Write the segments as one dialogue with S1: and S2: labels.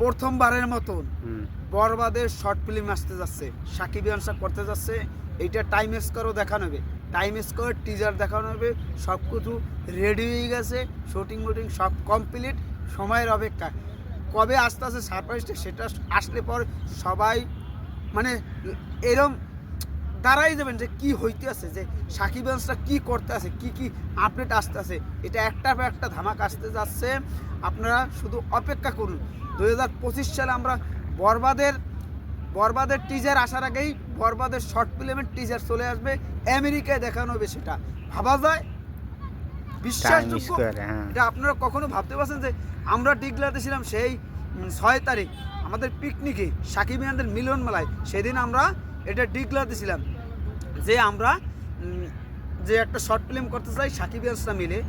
S1: প্রথমবারের মতন বরবাদের শর্ট ফিল্ম আসতে যাচ্ছে, সাকিব ইয়ানসা করতে যাচ্ছে। এইটা টাইম স্কোরও দেখানো হবে, টাইম স্কোর টিজার দেখানো হবে, সব কিছু রেডি হয়ে গেছে, শুটিং মুটিং সব কমপ্লিট। সময়ের অপেক্ষা কবে আসতে আসে সারপ্রাইজটা, সেটা আসলে পর সবাই মানে এরম দাঁড়াই যাবেন যে কি হইতে আছে, যে সাকিব ইয়ানসা কি করতে আছে, কি কি আপডেট আসতে আছে। এটা একটার পর একটা ধামাক আসতে যাচ্ছে, আপনারা শুধু অপেক্ষা করুন। 2025 সালে আমরা বরবাদের টিজার আসার আগেই বরবাদের শর্ট ফিল্মের টিজার চলে আসবে, আমেরিকায় দেখানো হবে। সেটা ভাবা যায়? বিশ্বাসযোগ্য? এটা আপনারা কখনো ভাবতে পারছেন যে আমরা ডিগলাতে ছিলাম সেই 6 তারিখ আমাদের পিকনিকে সাকিব ইয়ানদের মিলন মেলায়, সেদিন আমরা এটা ডিগলাতে ছিলাম যে আমরা যে একটা শর্ট ফিল্ম করতে চাই সাকিব ইয়ানসরা মিলে।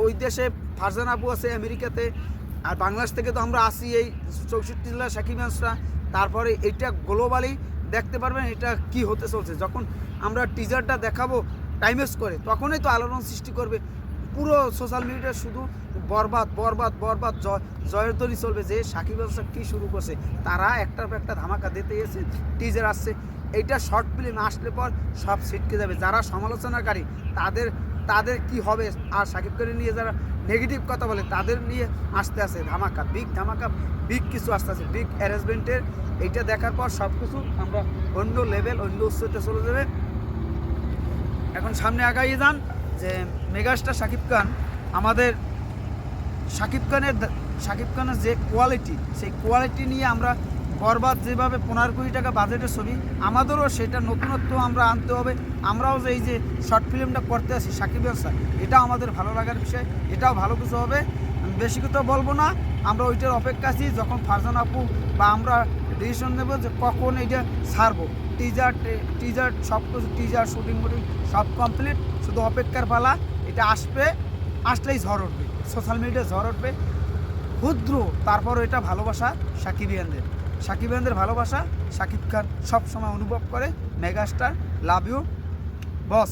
S1: ওই দেশে ফারজান আপু আছে আমেরিকাতে, আর বাংলাদেশ থেকে তো আমরা আসি এই 64 জেলা সাকিব ইয়ানসরা। তারপরে এটা গ্লোবালি দেখতে পারবেন এটা কি হতে চলছে। যখন আমরা টিজারটা দেখাবো টাইমেস করে, তখনই তো আলোড়ন সৃষ্টি করবে পুরো সোশ্যাল মিডিয়া। শুধু বরবাদ বরবাদ বরবাদ, জয়ের দলই চলবে যে সাকিব ইয়ানসা কী শুরু করছে। তারা একটার পর একটা ধামাকা দিতে গেছে, টিজার আসছে। এইটা শর্ট ফিল্ম আসলে পর সব ছিটকে যাবে। যারা সমালোচনাকারী তাদের কি হবে, আর সাকিবকে নিয়ে যারা নেগেটিভ কথা বলে তাদের নিয়ে আসতে আসে ধামাকা, বিগ কিছু আসতে আছে, বিগ অ্যারেঞ্জমেন্টের। এইটা দেখার পর সব কিছু আমরা অন্য লেভেল, অন্য উচ্চতে চলে যাবে। এখন সামনে আগাইয়ে যান যে মেগাস্টার শাকিব খান, আমাদের শাকিব খানের যে কোয়ালিটি, সেই কোয়ালিটি নিয়ে আমরা বরবাদ যেভাবে 15 কোটি টাকা বাজেটের ছবি, আমাদেরও সেটা নতুনত্ব আমরা আনতে হবে। আমরাও যে এই যে শর্ট ফিল্মটা করতে আসি সাকিব ইয়ানসা, এটাও আমাদের ভালো লাগার বিষয়, এটাও ভালো কিছু হবে। বেশি কথা বলবো না, আমরা ওইটার অপেক্ষা আছি যখন ফারজান আপু বা আমরা ডিসিশন নেব যে কখন এইটা ছাড়বো। টিজার সব কিছু, টিজার শুটিং মুটিং সব কমপ্লিট, শুধু অপেক্ষার পালা। এটা আসলেই ঝড় উঠবে, সোশ্যাল মিডিয়ায় ঝড় উঠবে ক্ষুদ্র। তারপর এটা ভালোবাসা সাকিব ইয়ানদের ভালোবাসা সাকিব খান সব সময় অনুভব করে। Megastar, love you boss.